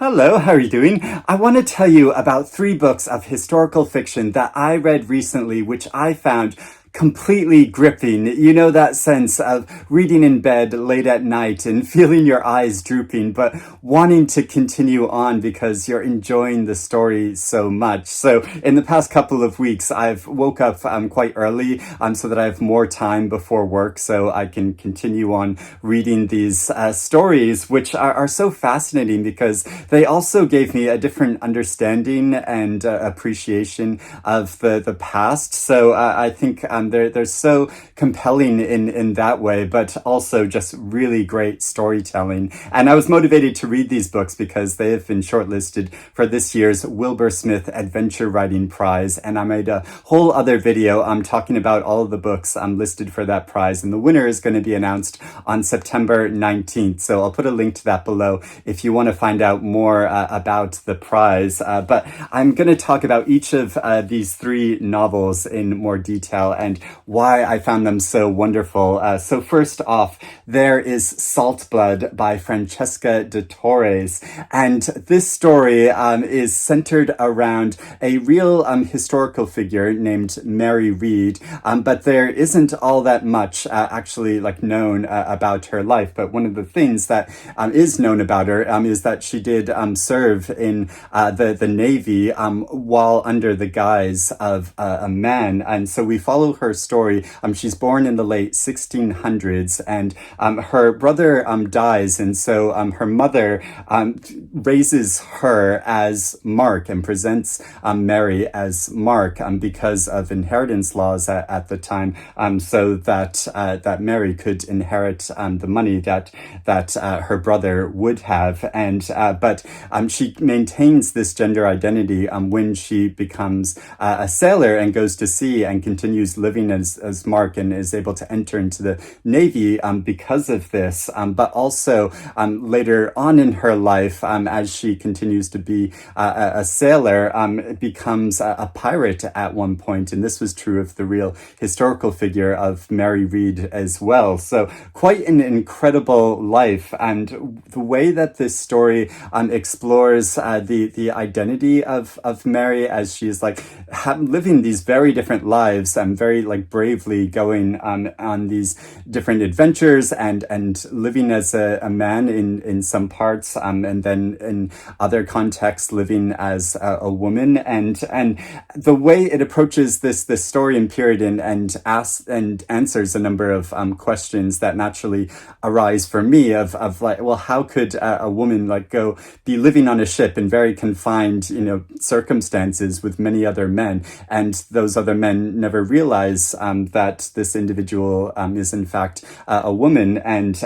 Hello, how are you doing? I want to tell you about three books of historical fiction that I read recently, which I found completely gripping. You know, that sense of reading in bed late at night and feeling your eyes drooping, but wanting to continue on because you're enjoying the story so much. So in the past couple of weeks, I've woke up quite early so that I have more time before work so I can continue on reading these stories, which are so fascinating because they also gave me a different understanding and appreciation of the past. So I think they're so compelling in that way, but also just really great storytelling. And I was motivated to read these books because they have been shortlisted for this year's Wilbur Smith Adventure Writing Prize. And I made a whole other video talking about all of the books listed for that prize. And the winner is going to be announced on September 19th. So I'll put a link to that below if you want to find out more about the prize. But I'm going to talk about each of these three novels in more detail and why I found them so wonderful. So first off, there is Saltblood by Francesca de Torres. And this story is centered around a real historical figure named Mary Read, but there isn't all that much actually known about her life. But one of the things that is known about her is that she did serve in the Navy while under the guise of a man. And so we follow her story. She's born in the late 1600s, and her brother dies, and so her mother raises her as Mark and presents Mary as Mark because of inheritance laws at the time, so that Mary could inherit the money that her brother would have, and but she maintains this gender identity when she becomes a sailor and goes to sea and continues living as Mark and is able to enter into the Navy because of this. But also later on in her life, as she continues to be a sailor, becomes a pirate at one point. And this was true of the real historical figure of Mary Read as well. So quite an incredible life. And the way that this story explores the identity of Mary as she's living these very different lives and very bravely going on these different adventures and living as a man in some parts and then in other contexts living as a woman, and the way it approaches this story in period and asks and answers a number of questions that naturally arise for me of well, how could a woman go be living on a ship in very confined circumstances with many other men, and those other men never realize that this individual is in fact a woman, and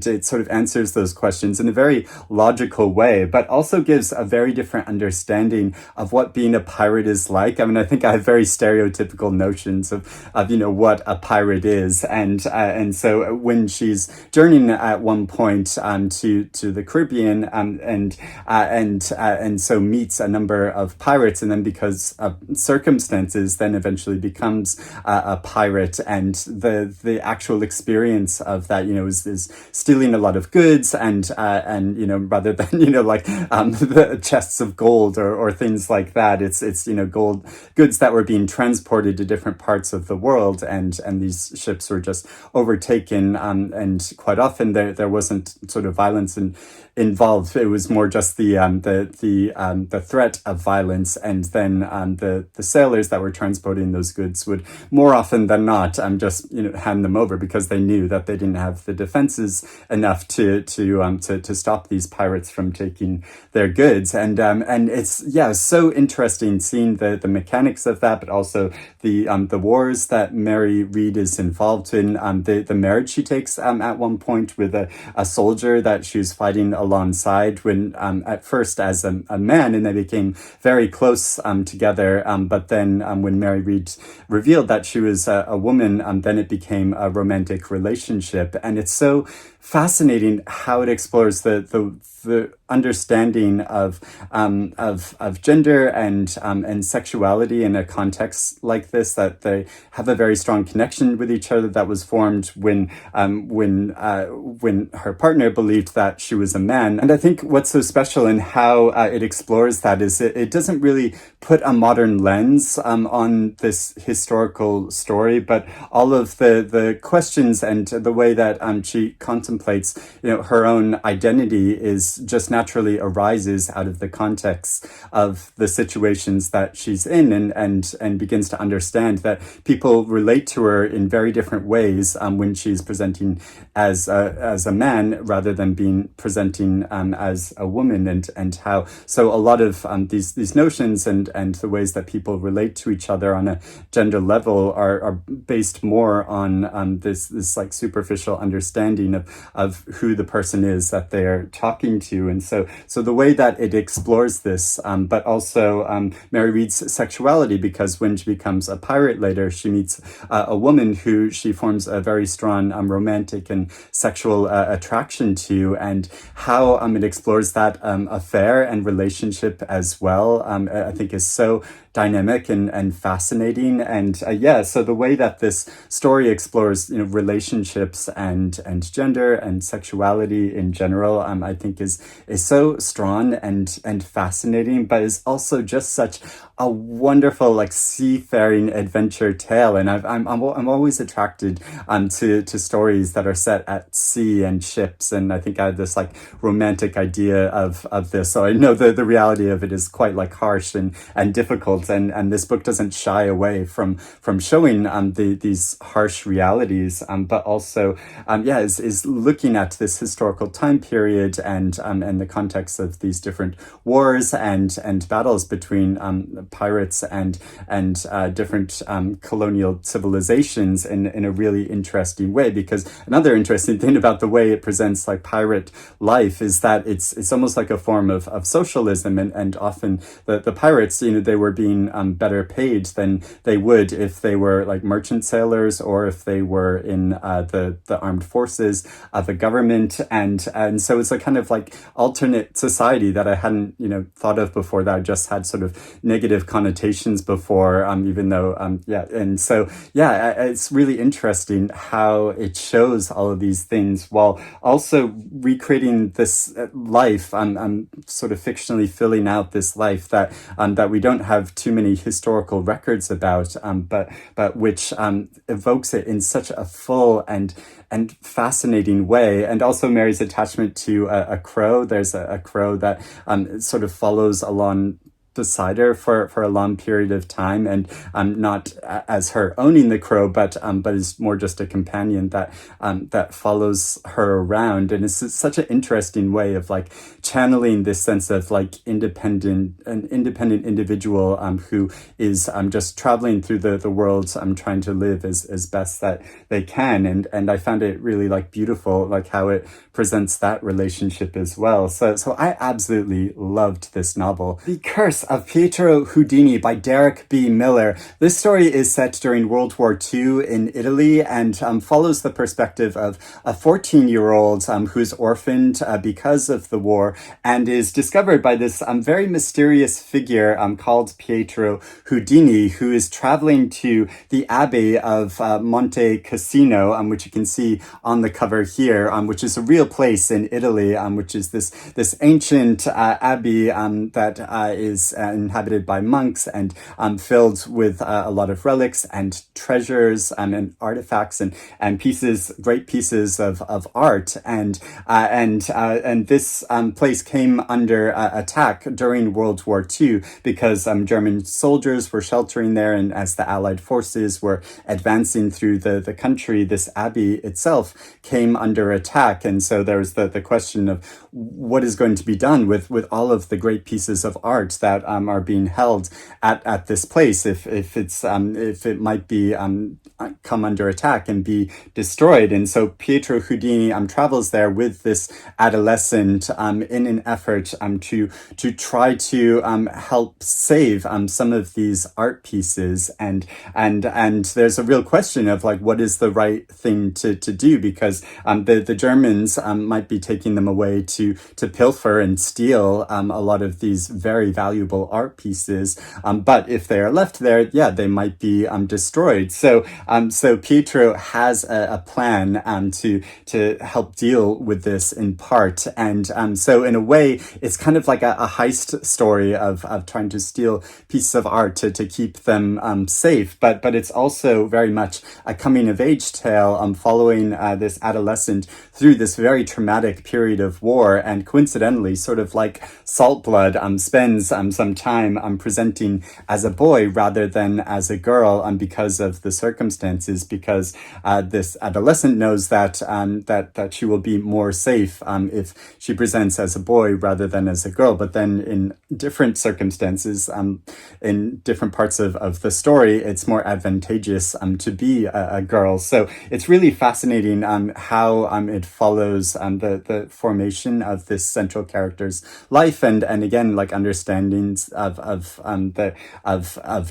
it sort of answers those questions in a very logical way, but also gives a very different understanding of what being a pirate is like. I mean, I think I have very stereotypical notions of what a pirate is, and so when she's journeying at one point to the Caribbean and so meets a number of pirates, and then because of circumstances then eventually becomes a pirate, and the actual experience of that is stealing a lot of goods and rather than the chests of gold or things like that, it's gold goods that were being transported to different parts of the world, and these ships were just overtaken, and quite often there wasn't sort of violence involved. It was more just the threat of violence, and then the sailors that were transporting those goods would more often than not just hand them over because they knew that they didn't have the defenses enough to stop these pirates from taking their goods, and it's so interesting seeing the mechanics of that, but also the wars that Mary Read is involved in, the marriage she takes at one point with a soldier that she was fighting alongside when at first as a man, and they became very close together, but then when Mary Read revealed that she was a woman, then it became a romantic relationship. And it's so fascinating how it explores the understanding of gender and sexuality in a context like this, that they have a very strong connection with each other that was formed when her partner believed that she was a man. And I think what's so special in how it explores that is it doesn't really put a modern lens on this historical story, but all of the questions and the way that she contemplates, her own identity is just naturally arises out of the context of the situations that she's in, and begins to understand that people relate to her in very different ways when she's presenting as a man rather than being presenting as a woman, and how so a lot of these notions and the ways that people relate to each other on a gender level are based more on this like superficial understanding of who the person is that they're talking to. And so the way that it explores this, but also Mary Read's sexuality, because when she becomes a pirate later, she meets a woman who she forms a very strong romantic and sexual attraction to, and how it explores that affair and relationship as well, I think is so dynamic and fascinating. And so the way that this story explores relationships and gender and sexuality in general, I think is so strong and fascinating, but is also just such a wonderful like seafaring adventure tale. And I'm always attracted to stories that are set at sea and ships, and I think I have this like romantic idea of this. So I know the reality of it is quite like harsh and difficult, and this book doesn't shy away from showing these harsh realities, but also is looking at this historical time period and the context of these different wars and battles between pirates and different colonial civilizations in a really interesting way. Because another interesting thing about the way it presents like pirate life is that it's almost like a form of socialism, and often the pirates, they were being better paid than they would if they were like merchant sailors or if they were in the armed forces of a government, and so it's a kind of like alternate society that I hadn't thought of before, that I just had sort of negative connotations before, even though and so it's really interesting how it shows all of these things while also recreating this life. I'm sort of fictionally filling out this life that we don't have too many historical records about, but which evokes it in such a full and fascinating way. And also Mary's attachment to a crow. There's a crow that sort of follows along beside her for a long period of time, and not as her owning the crow, but is more just a companion that follows her around. And it's such an interesting way of like channeling this sense of like an independent individual who is just traveling through the world, trying to live as best that they can. And I found it really like beautiful, like how it presents that relationship as well. So I absolutely loved this novel. The Curse of Pietro Houdini by Derek B. Miller. This story is set during World War II in Italy, and follows the perspective of a 14-year-old who's orphaned because of the war, and is discovered by this very mysterious figure called Pietro Houdini, who is traveling to the Abbey of Monte Cassino, which you can see on the cover here, which is a real place in Italy, which is this ancient abbey that is inhabited by monks and filled with a lot of relics and treasures and artifacts and great pieces of art. And this place came under attack during World War II because German soldiers were sheltering there, and as the Allied forces were advancing through the country, this abbey itself came under attack. And so there was the question of what is going to be done with all of the great pieces of art that that are being held at this place, if it might be come under attack and be destroyed. And so Pietro Houdini travels there with this adolescent in an effort to try to help save some of these art pieces. And there's a real question of like, what is the right thing to do, because the Germans might be taking them away to pilfer and steal a lot of these very valuable art pieces. But if they are left there, yeah, they might be destroyed. So Pietro has a plan to help deal with this in part. And so in a way, it's kind of like a heist story of trying to steal pieces of art to keep them safe. But it's also very much a coming of age tale following this adolescent through this very traumatic period of war. And coincidentally, sort of like Saltblood spends some time presenting as a boy rather than as a girl because of the circumstances, because this adolescent knows that she will be more safe if she presents as a boy rather than as a girl. But then in different circumstances, in different parts of the story, it's more advantageous to be a girl. So it's really fascinating how it follows the formation of this central character's life, and again, like understandings of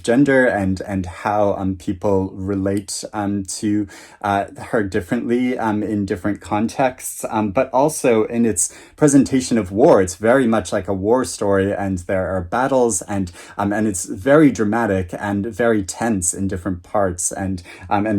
gender and how people relate to her differently in different contexts, but also in its presentation of war. It's very much like a war story, and there are battles, and it's very dramatic and very tense in different parts, and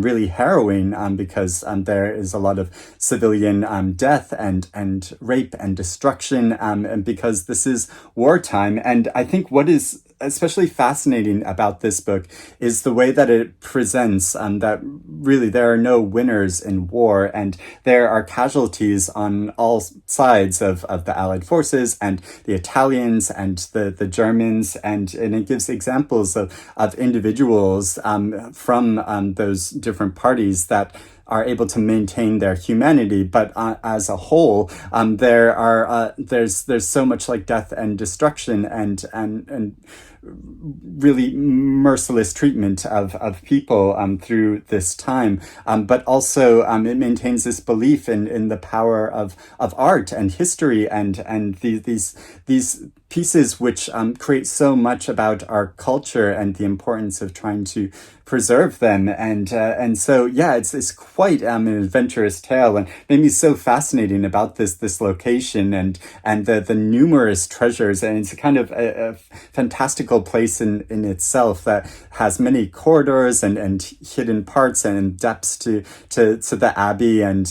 really harrowing because there is a lot of civilian death and rape and destruction, and because this is wartime. And I think what is especially fascinating about this book is the way that it presents that really there are no winners in war, and there are casualties on all sides of the Allied forces, and the Italians and the Germans, and it gives examples of individuals from those different parties that are able to maintain their humanity, but as a whole, there's so much like death and destruction and really merciless treatment of people through this time. But also it maintains this belief in the power of art and history and these pieces which create so much about our culture and the importance of trying to preserve them. And so, yeah, it's quite an adventurous tale, and made me so fascinating about this location and the numerous treasures. And it's kind of a fantastical place in itself that has many corridors and hidden parts and depths to the abbey, and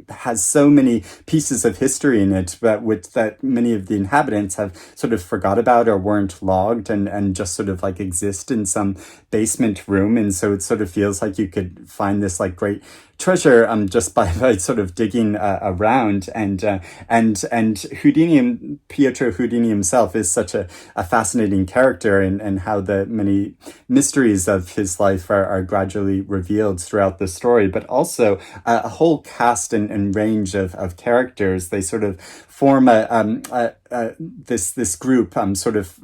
has so many pieces of history in it that many of the inhabitants have sort of forgot about or weren't logged and just sort of like exist in some basement room. And so it sort of feels like you could find this like great treasure just by sort of digging around. And Houdini, Pietro Houdini himself is such a fascinating character, and how the many mysteries of his life are gradually revealed throughout the story, but also a whole cast and range of characters. They sort of form this group sort of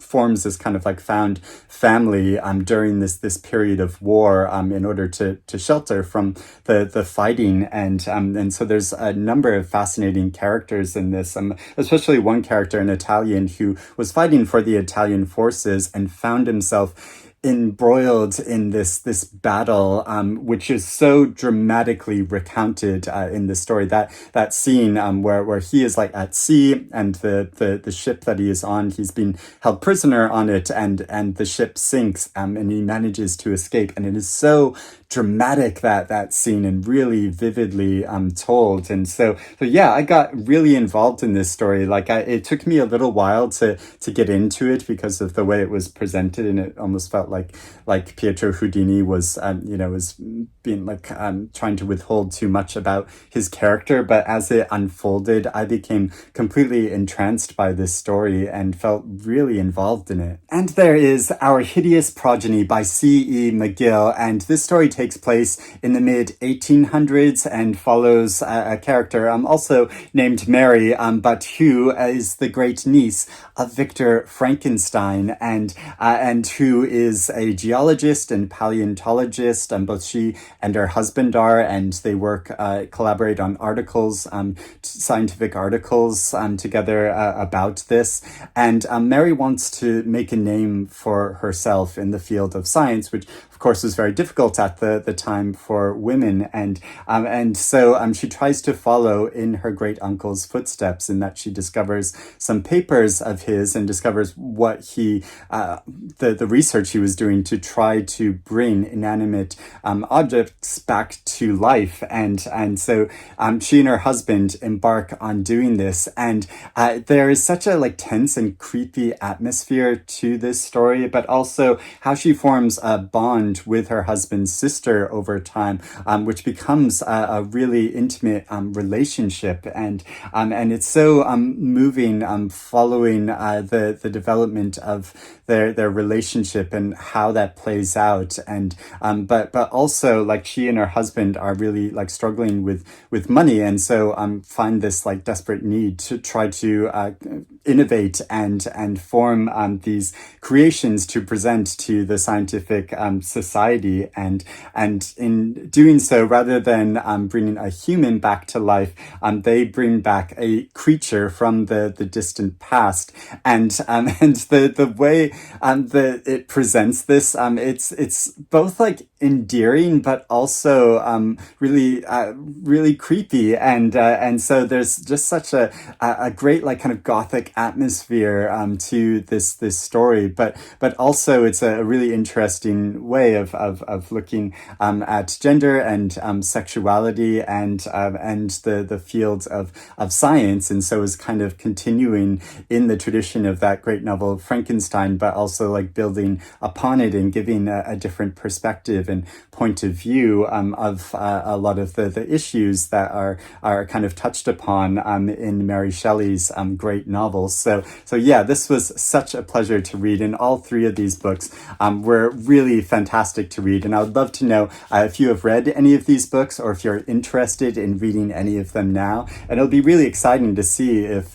forms this kind of like found family during this period of war in order to shelter from the fighting, and so there's a number of fascinating characters in this, especially one character, an Italian, who was fighting for the Italian forces and found himself embroiled in this battle, which is so dramatically recounted in the story. That scene where he is like at sea, and the ship that he is on, he's been held prisoner on it, and the ship sinks, and he manages to escape, and it is so dramatic, that scene, and really vividly told. And so yeah, I got really involved in this story. Like it took me a little while to get into it because of the way it was presented, and it almost felt like Pietro Houdini was was being like trying to withhold too much about his character. But as it unfolded, I became completely entranced by this story and felt really involved in it. And there is Our Hideous Progeny by C.E. McGill, and this story takes place in the mid 1800s and follows a character also named Mary, but who is the great niece of Victor Frankenstein, and who is a geologist and paleontologist. Both she and her husband are, and they collaborate on articles, scientific articles together about this. And Mary wants to make a name for herself in the field of science, which of course was very difficult at the time for women. And so she tries to follow in her great uncle's footsteps, in that she discovers some papers of his and discovers what the research he was doing to try to bring inanimate objects back to life. And so she and her husband embark on doing this. And there is such a tense and creepy atmosphere to this story, but also how she forms a bond with her husband's sister over time, which becomes a really intimate relationship. And it's so moving, following the development of their relationship and how that plays out. And but also she and her husband are really struggling with money, and so find this desperate need to try to innovate and form these creations to present to the scientific society. And in doing so, rather than bringing a human back to life, they bring back a creature from the distant past. And the way that it presents this, it's both endearing, but also really creepy. And so there's just such a great kind of gothic atmosphere to this story, but also it's a really interesting way of looking at gender and sexuality and the fields of science. And so is kind of continuing in the tradition of that great novel Frankenstein, but also building upon it and giving a different perspective and point of view of a lot of the issues that are kind of touched upon in Mary Shelley's great novels. So yeah, this was such a pleasure to read, and all three of these books were really fantastic to read. And I would love to know if you have read any of these books, or if you're interested in reading any of them now. And it'll be really exciting to see if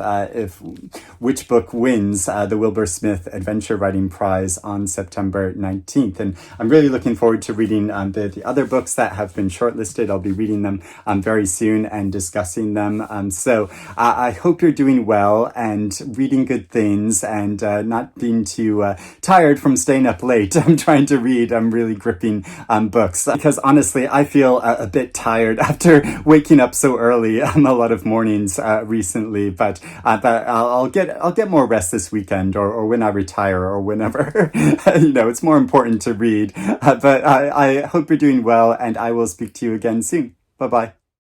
which book wins the Wilbur Smith Adventure Writing Prize on September 19th. And I'm really looking forward to reading the other books that have been shortlisted. I'll be reading them very soon and discussing them. So I hope you're doing well and reading good things, and not being too tired from staying up late. I'm trying to read really gripping books, because honestly I feel a bit tired after waking up so early a lot of mornings recently. But I'll get more rest this weekend, or when I retire, or whenever. It's more important to read. But I hope you're doing well, and I will speak to you again soon. Bye-bye.